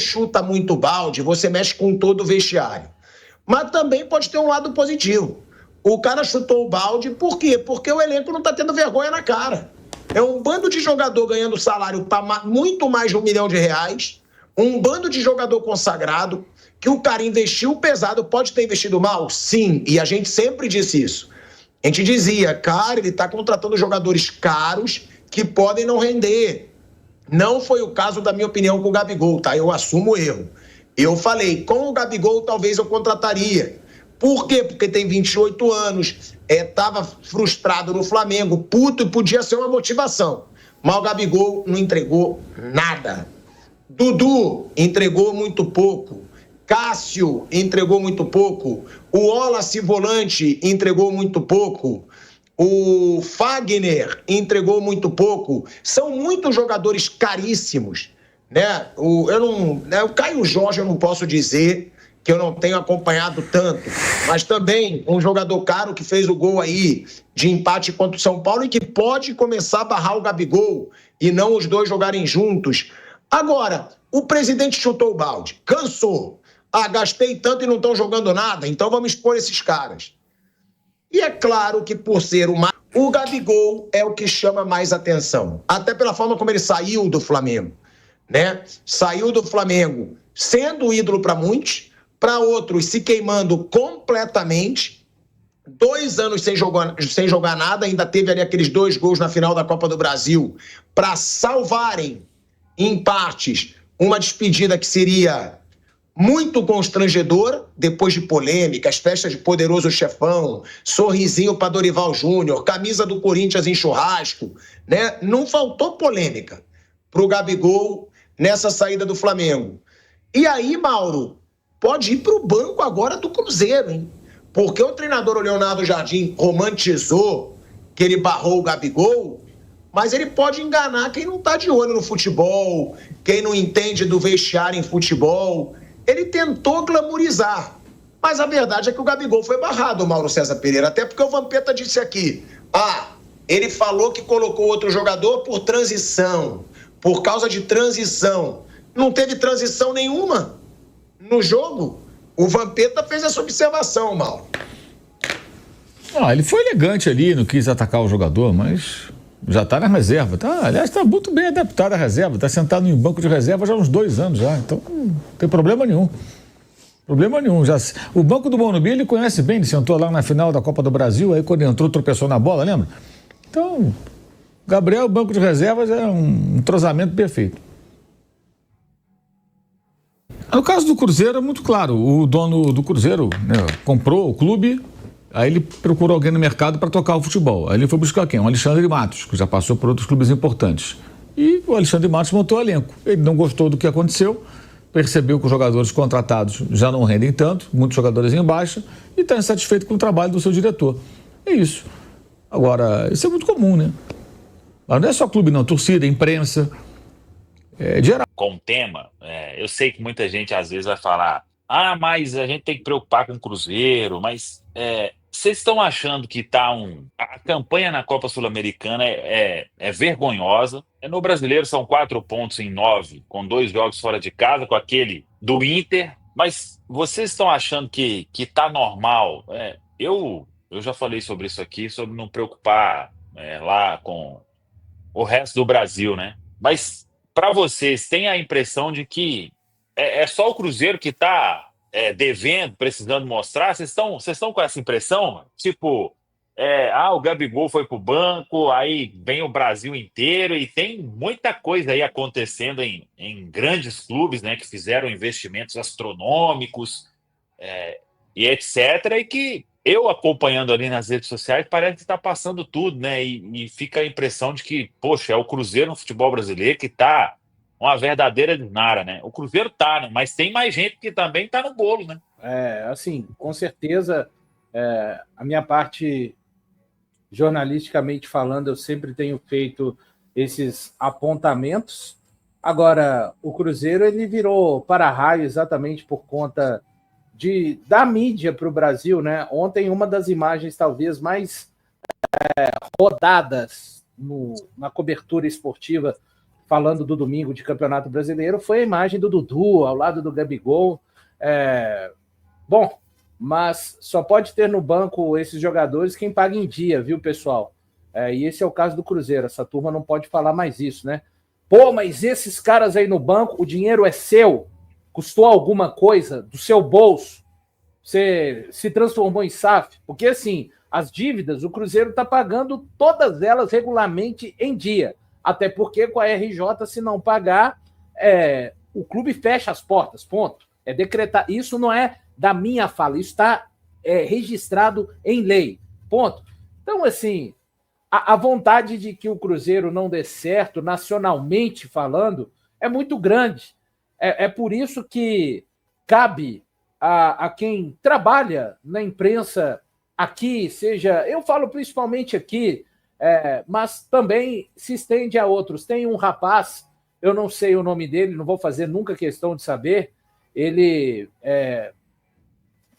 chuta muito balde, você mexe com todo o vestiário. Mas também pode ter um lado positivo. O cara chutou o balde, por quê? Porque o elenco não está tendo vergonha na cara. É um bando de jogador ganhando salário para muito mais de R$1 milhão, um bando de jogador consagrado, que o cara investiu pesado, pode ter investido mal? Sim, e a gente sempre disse isso. A gente dizia, cara, ele está contratando jogadores caros que podem não render. Não foi o caso, da minha opinião, com o Gabigol, tá? Eu assumo o erro. Eu falei, com o Gabigol talvez eu contrataria. Por quê? Porque tem 28 anos, estava frustrado no Flamengo, puto, e podia ser uma motivação. Mas o Gabigol não entregou nada. Dudu entregou muito pouco. Cássio entregou muito pouco. O Wallace Volante entregou muito pouco. O Fagner entregou muito pouco. São muitos jogadores caríssimos, né? O Caio Jorge eu não posso dizer que eu não tenho acompanhado tanto, mas também um jogador caro que fez o gol aí de empate contra o São Paulo e que pode começar a barrar o Gabigol e não os dois jogarem juntos. Agora, o presidente chutou o balde, cansou. Gastei tanto e não estão jogando nada, então vamos expor esses caras. E é claro que por ser o Gabigol é o que chama mais atenção, até pela forma como ele saiu do Flamengo, né? Saiu do Flamengo sendo ídolo para muitos, para outros se queimando completamente, 2 anos sem jogar nada, ainda teve ali aqueles 2 gols na final da Copa do Brasil para salvarem, em partes, uma despedida que seria muito constrangedora, depois de polêmicas, festas de Poderoso Chefão, sorrisinho para Dorival Júnior, camisa do Corinthians em churrasco, né? Não faltou polêmica para o Gabigol nessa saída do Flamengo. E aí, Mauro, pode ir para o banco agora do Cruzeiro, hein? Porque o treinador Leonardo Jardim romantizou que ele barrou o Gabigol, mas ele pode enganar quem não está de olho no futebol, quem não entende do vestiário em futebol. Ele tentou glamorizar, mas a verdade é que o Gabigol foi barrado, Mauro César Pereira, até porque o Vampeta disse aqui, ele falou que colocou outro jogador por transição, por causa de transição. Não teve transição nenhuma no jogo. O Vampeta fez essa observação, Mauro. Ele foi elegante ali, não quis atacar o jogador, mas já está na reserva. Aliás, está muito bem adaptado à reserva, está sentado em banco de reserva já há uns 2 anos já, então não tem problema nenhum. O banco do Morumbi ele conhece bem, ele sentou lá na final da Copa do Brasil, aí quando entrou tropeçou na bola, lembra? Então, Gabriel, banco de reservas é um entrosamento perfeito. No caso do Cruzeiro é muito claro, o dono do Cruzeiro, né, comprou o clube, aí ele procurou alguém no mercado para tocar o futebol. Aí ele foi buscar quem? O Alexandre Matos, que já passou por outros clubes importantes. E o Alexandre Matos montou o elenco. Ele não gostou do que aconteceu, percebeu que os jogadores contratados já não rendem tanto, muitos jogadores em baixa, e está insatisfeito com o trabalho do seu diretor. É isso. Agora, isso é muito comum, né? Mas não é só clube não, torcida, imprensa, geral. Com o tema, eu sei que muita gente às vezes vai falar, mas a gente tem que preocupar com o Cruzeiro, mas vocês estão achando que a campanha na Copa Sul-Americana é vergonhosa. No Brasileiro são 4 pontos em 9, com 2 jogos fora de casa, com aquele do Inter, mas vocês estão achando que tá normal? Eu já falei sobre isso aqui, sobre não preocupar lá com o resto do Brasil, né? Mas para vocês, tem a impressão de que é só o Cruzeiro que está devendo, precisando mostrar? Vocês estão com essa impressão? Tipo, o Gabigol foi pro banco, aí vem o Brasil inteiro e tem muita coisa aí acontecendo em grandes clubes, né, que fizeram investimentos astronômicos e etc. E que eu acompanhando ali nas redes sociais parece que está passando tudo, né? E fica a impressão de que, poxa, é o Cruzeiro no futebol brasileiro que está uma verdadeira nara, né? O Cruzeiro tá, né? Mas tem mais gente que também tá no bolo, né? Assim, com certeza, a minha parte, jornalisticamente falando, eu sempre tenho feito esses apontamentos. Agora, o Cruzeiro ele virou para-raio exatamente por conta da mídia para o Brasil, né? Ontem, uma das imagens talvez mais rodadas na cobertura esportiva falando do domingo de Campeonato Brasileiro, foi a imagem do Dudu ao lado do Gabigol. Bom, mas só pode ter no banco esses jogadores quem paga em dia, viu, pessoal? E esse é o caso do Cruzeiro. Essa turma não pode falar mais isso, né? Pô, mas esses caras aí no banco, o dinheiro é seu? Custou alguma coisa do seu bolso? Você se transformou em SAF? Porque, assim, as dívidas, o Cruzeiro está pagando todas elas regularmente em dia. Até porque com a RJ, se não pagar, o clube fecha as portas, ponto. É decretar. Isso não é da minha fala, isso está registrado em lei, ponto. Então, assim, a vontade de que o Cruzeiro não dê certo, nacionalmente falando, é muito grande. É por isso que cabe a quem trabalha na imprensa aqui, seja, eu falo principalmente aqui, mas também se estende a outros. Tem um rapaz, eu não sei o nome dele, não vou fazer nunca questão de saber, ele é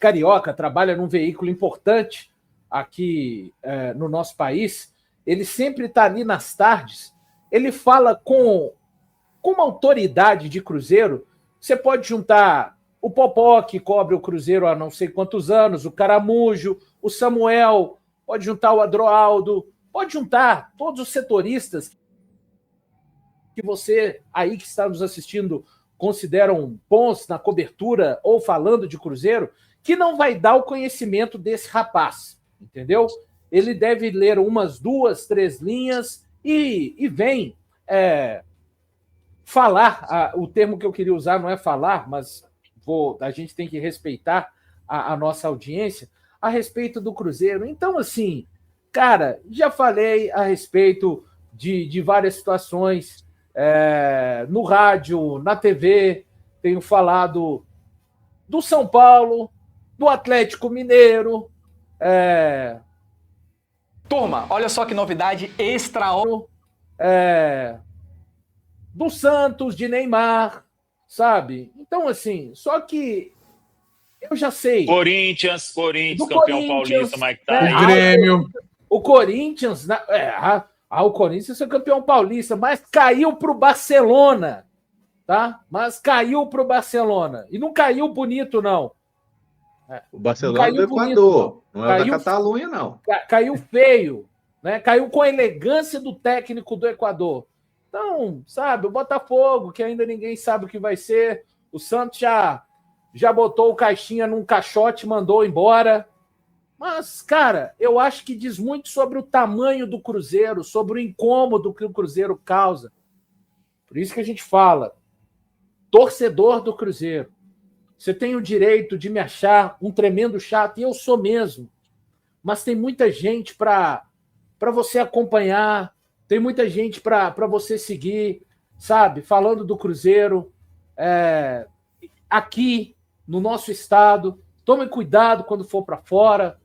carioca, trabalha num veículo importante aqui no nosso país, ele sempre está ali nas tardes, ele fala com uma autoridade de Cruzeiro. Você pode juntar o Popó, que cobre o Cruzeiro há não sei quantos anos, o Caramujo, o Samuel, pode juntar o Adroaldo, pode juntar todos os setoristas que você aí que está nos assistindo consideram bons na cobertura ou falando de Cruzeiro, que não vai dar o conhecimento desse rapaz, entendeu? Ele deve ler umas 2, 3 linhas e vem falar, o termo que eu queria usar não é falar, mas a gente tem que respeitar a nossa audiência a respeito do Cruzeiro. Então, assim, cara, já falei a respeito de várias situações no rádio, na TV, tenho falado do São Paulo, do Atlético Mineiro. Turma, olha só que novidade extra. Do Santos, de Neymar, sabe? Então, assim, só que eu já sei. Corinthians, Do campeão paulista, Mike Tyson. Grêmio. O Corinthians, o Corinthians é campeão paulista, mas caiu para o Barcelona, tá? Mas caiu para o Barcelona. E não caiu bonito, não. O Barcelona é do Equador, não é da Catalunha, não. Caiu feio, né? Caiu com a elegância do técnico do Equador. Então, sabe, o Botafogo, que ainda ninguém sabe o que vai ser, o Santos já botou o Caixinha num caixote e mandou embora. Mas, cara, eu acho que diz muito sobre o tamanho do Cruzeiro, sobre o incômodo que o Cruzeiro causa. Por isso que a gente fala, torcedor do Cruzeiro, você tem o direito de me achar um tremendo chato, e eu sou mesmo. Mas tem muita gente para você acompanhar, tem muita gente para você seguir, sabe? Falando do Cruzeiro, aqui no nosso estado. Tome cuidado quando for para fora.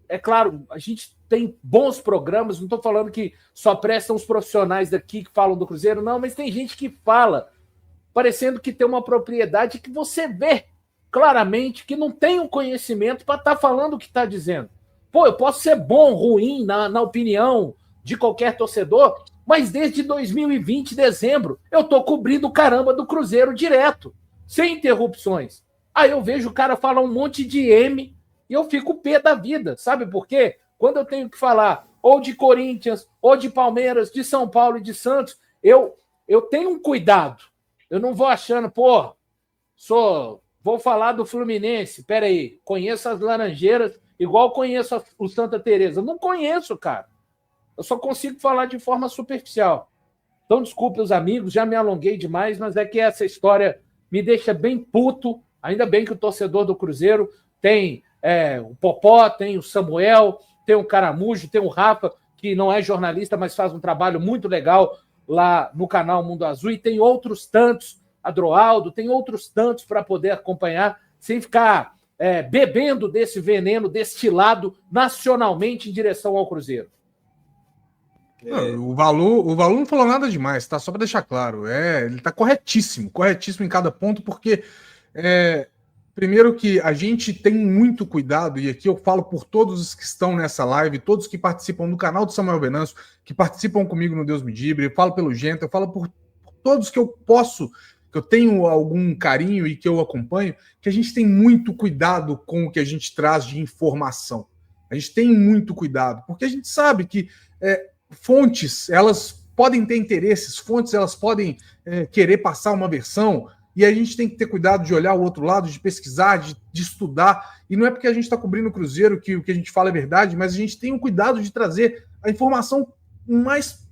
É claro, a gente tem bons programas, não estou falando que só prestam os profissionais daqui que falam do Cruzeiro, não, mas tem gente que fala, parecendo que tem uma propriedade que você vê claramente que não tem um conhecimento para estar falando o que está dizendo. Pô, eu posso ser bom, ruim, na opinião de qualquer torcedor, mas desde 2020, dezembro, eu estou cobrindo o caramba do Cruzeiro direto, sem interrupções. Aí eu vejo o cara falar um monte de M e eu fico pé da vida. Sabe por quê? Quando eu tenho que falar ou de Corinthians, ou de Palmeiras, de São Paulo e de Santos, eu tenho um cuidado. Eu não vou achando, vou falar do Fluminense, peraí, conheço as Laranjeiras igual conheço o Santa Teresa. Não conheço, cara. Eu só consigo falar de forma superficial. Então, desculpe os amigos, já me alonguei demais, mas é que essa história me deixa bem puto. Ainda bem que o torcedor do Cruzeiro tem o Popó, tem o Samuel, tem o Caramujo, tem o Rafa, que não é jornalista, mas faz um trabalho muito legal lá no canal Mundo Azul, e tem outros tantos, Adroaldo, tem outros tantos para poder acompanhar, sem ficar bebendo desse veneno destilado nacionalmente em direção ao Cruzeiro. Não, o Valu não falou nada demais, tá? Só para deixar claro. Ele tá corretíssimo em cada ponto, porque Primeiro que a gente tem muito cuidado, e aqui eu falo por todos os que estão nessa live, todos que participam do canal do Samuel Venâncio, que participam comigo no Deus Me Dibre, eu falo pelo Genta, eu falo por todos que eu posso, que eu tenho algum carinho e que eu acompanho, que a gente tem muito cuidado com o que a gente traz de informação. A gente tem muito cuidado, porque a gente sabe que fontes, elas podem ter interesses, fontes, elas podem querer passar uma versão, e a gente tem que ter cuidado de olhar o outro lado, de pesquisar, de estudar. E não é porque a gente está cobrindo o Cruzeiro que o que a gente fala é verdade, mas a gente tem o cuidado de trazer a informação mais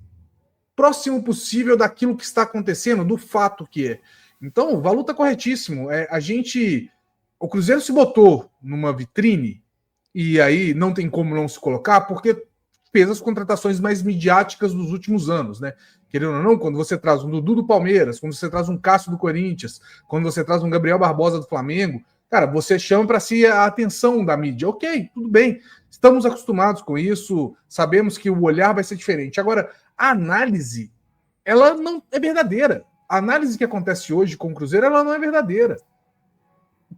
próximo possível daquilo que está acontecendo, do fato que é. Então, o Valu está corretíssimo. O Cruzeiro se botou numa vitrine, e aí não tem como não se colocar, porque fez as contratações mais midiáticas dos últimos anos, né? Querendo ou não, quando você traz um Dudu do Palmeiras, quando você traz um Cássio do Corinthians, quando você traz um Gabriel Barbosa do Flamengo, cara, você chama para si a atenção da mídia. Ok, tudo bem, estamos acostumados com isso, sabemos que o olhar vai ser diferente. Agora, a análise, ela não é verdadeira. A análise que acontece hoje com o Cruzeiro, ela não é verdadeira.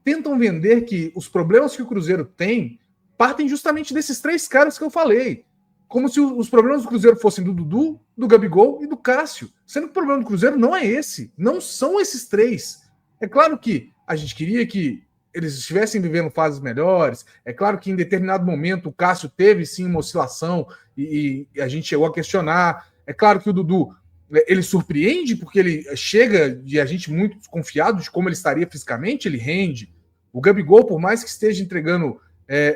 Tentam vender que os problemas que o Cruzeiro tem partem justamente desses 3 caras que eu falei. Como se os problemas do Cruzeiro fossem do Dudu, do Gabigol e do Cássio. Sendo que o problema do Cruzeiro não é esse. Não são esses 3. É claro que a gente queria que eles estivessem vivendo fases melhores. É claro que em determinado momento o Cássio teve sim uma oscilação e a gente chegou a questionar. É claro que o Dudu, ele surpreende porque ele chega e a gente muito desconfiado de como ele estaria fisicamente, ele rende. O Gabigol, por mais que esteja entregando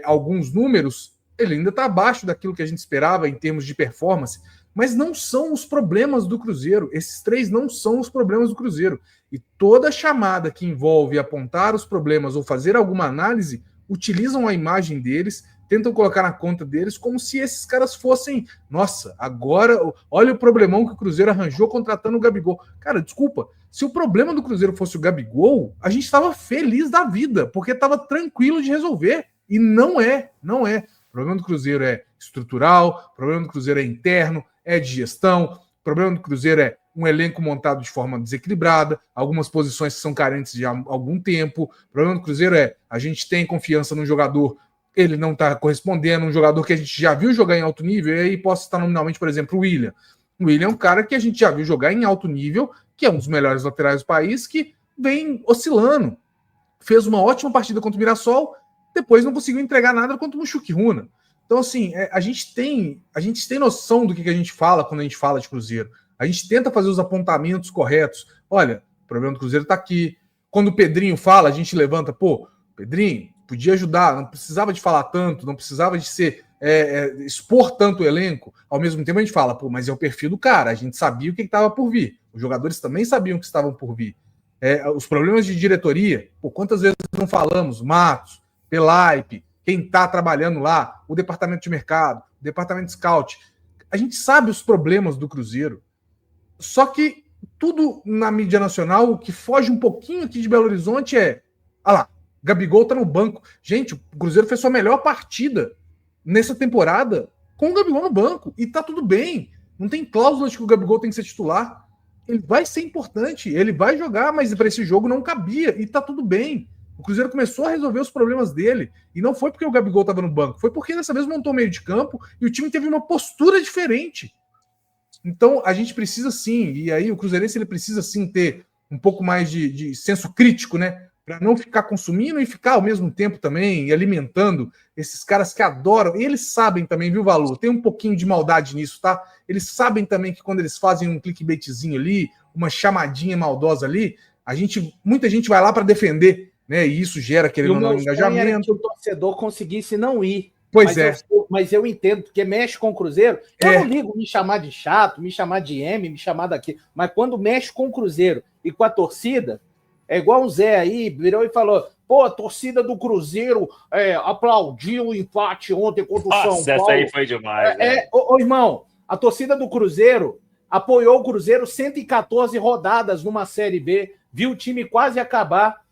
alguns números, ele ainda está abaixo daquilo que a gente esperava em termos de performance, mas não são os problemas do Cruzeiro. Esses 3 não são os problemas do Cruzeiro. E toda chamada que envolve apontar os problemas ou fazer alguma análise, utilizam a imagem deles, tentam colocar na conta deles como se esses caras fossem, nossa, agora olha o problemão que o Cruzeiro arranjou contratando o Gabigol. Cara, desculpa, se o problema do Cruzeiro fosse o Gabigol, a gente estava feliz da vida, porque estava tranquilo de resolver. E não é. O problema do Cruzeiro é estrutural, o problema do Cruzeiro é interno, é de gestão, o problema do Cruzeiro é um elenco montado de forma desequilibrada, algumas posições que são carentes de algum tempo. O problema do Cruzeiro é a gente tem confiança no jogador, ele não está correspondendo, um jogador que a gente já viu jogar em alto nível, e aí posso citar nominalmente, por exemplo, o William. O William é um cara que a gente já viu jogar em alto nível, que é um dos melhores laterais do país, que vem oscilando. Fez uma ótima partida contra o Mirassol, depois não conseguiu entregar nada contra o Mushuki-Runa. Então, assim, a gente tem noção do que a gente fala quando a gente fala de Cruzeiro. A gente tenta fazer os apontamentos corretos. Olha, o problema do Cruzeiro está aqui. Quando o Pedrinho fala, a gente levanta, pô, Pedrinho, podia ajudar, não precisava de falar tanto, não precisava de expor tanto o elenco. Ao mesmo tempo a gente fala, pô, mas é o perfil do cara, a gente sabia o que estava por vir. Os jogadores também sabiam que estavam por vir. Os problemas de diretoria, pô, quantas vezes não falamos? Matos, Pelaipe, quem está trabalhando lá, o departamento de mercado, o departamento de scout. A gente sabe os problemas do Cruzeiro. Só que tudo na mídia nacional, o que foge um pouquinho aqui de Belo Horizonte olha lá, Gabigol está no banco. Gente, o Cruzeiro fez sua melhor partida nessa temporada com o Gabigol no banco. E tá tudo bem. Não tem cláusula de que o Gabigol tem que ser titular. Ele vai ser importante, ele vai jogar, mas para esse jogo não cabia. E tá tudo bem. O Cruzeiro começou a resolver os problemas dele. E não foi porque o Gabigol estava no banco. Foi porque dessa vez montou meio de campo e o time teve uma postura diferente. Então, a gente precisa sim, e aí o Cruzeirense ele precisa sim ter um pouco mais de senso crítico, né? Para não ficar consumindo e ficar ao mesmo tempo também alimentando esses caras que adoram. E eles sabem também, viu, Valu? Tem um pouquinho de maldade nisso, tá? Eles sabem também que quando eles fazem um clickbaitzinho ali, uma chamadinha maldosa ali, muita gente vai lá para defender, né? E isso gera, querendo ou não, engajamento. Que o torcedor conseguisse não ir. Pois mas eu entendo, porque mexe com o Cruzeiro. Eu não ligo me chamar de chato, me chamar de M, me chamar daqui. Mas quando mexe com o Cruzeiro e com a torcida, é igual o Zé aí, virou e falou: pô, a torcida do Cruzeiro aplaudiu o empate ontem contra o São Paulo. Essa aí foi demais. Ô, irmão, a torcida do Cruzeiro apoiou o Cruzeiro 114 rodadas numa Série B, viu o time quase acabar.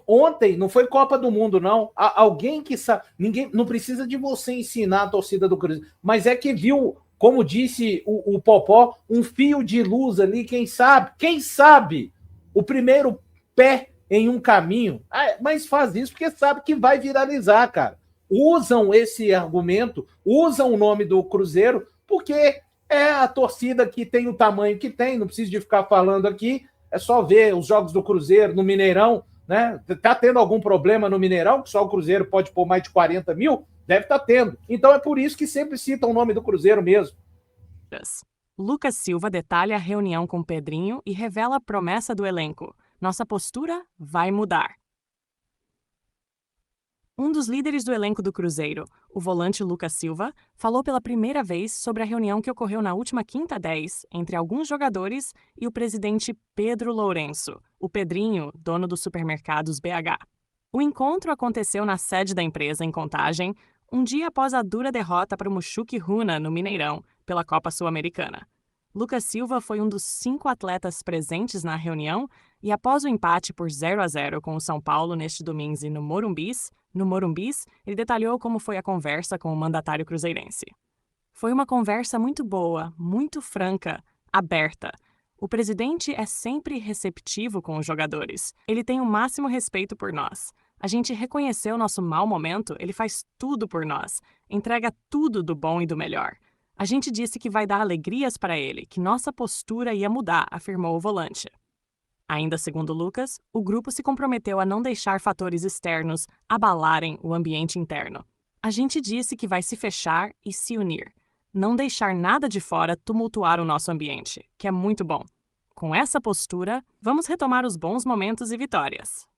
Ontem não foi Copa do Mundo, não. Alguém que sabe. Ninguém não precisa de você ensinar a torcida do Cruzeiro, mas é que viu, como disse o Popó, um fio de luz ali. Quem sabe o primeiro pé em um caminho, mas faz isso porque sabe que vai viralizar, cara. Usam esse argumento, usam o nome do Cruzeiro, porque é a torcida que tem o tamanho que tem, não preciso de ficar falando aqui, é só ver os jogos do Cruzeiro no Mineirão, né? Tá tendo algum problema no Mineirão, que só o Cruzeiro pode pôr mais de 40 mil? Deve estar tendo. Então é por isso que sempre citam o nome do Cruzeiro mesmo. Lucas Silva detalha a reunião com Pedrinho e revela a promessa do elenco. Nossa postura vai mudar. Um dos líderes do elenco do Cruzeiro, o volante Lucas Silva, falou pela primeira vez sobre a reunião que ocorreu na última quinta-10 entre alguns jogadores e o presidente Pedro Lourenço, o Pedrinho, dono dos supermercados BH. O encontro aconteceu na sede da empresa em Contagem, um dia após a dura derrota para o Mushuc Runa no Mineirão, pela Copa Sul-Americana. Lucas Silva foi um dos 5 atletas presentes na reunião e após o empate por 0-0 com o São Paulo neste domingo no Morumbis, ele detalhou como foi a conversa com o mandatário cruzeirense. Foi uma conversa muito boa, muito franca, aberta. O presidente é sempre receptivo com os jogadores. Ele tem o máximo respeito por nós. A gente reconheceu nosso mau momento, ele faz tudo por nós, entrega tudo do bom e do melhor. A gente disse que vai dar alegrias para ele, que nossa postura ia mudar, afirmou o volante. Ainda segundo Lucas, o grupo se comprometeu a não deixar fatores externos abalarem o ambiente interno. A gente disse que vai se fechar e se unir. Não deixar nada de fora tumultuar o nosso ambiente, que é muito bom. Com essa postura, vamos retomar os bons momentos e vitórias.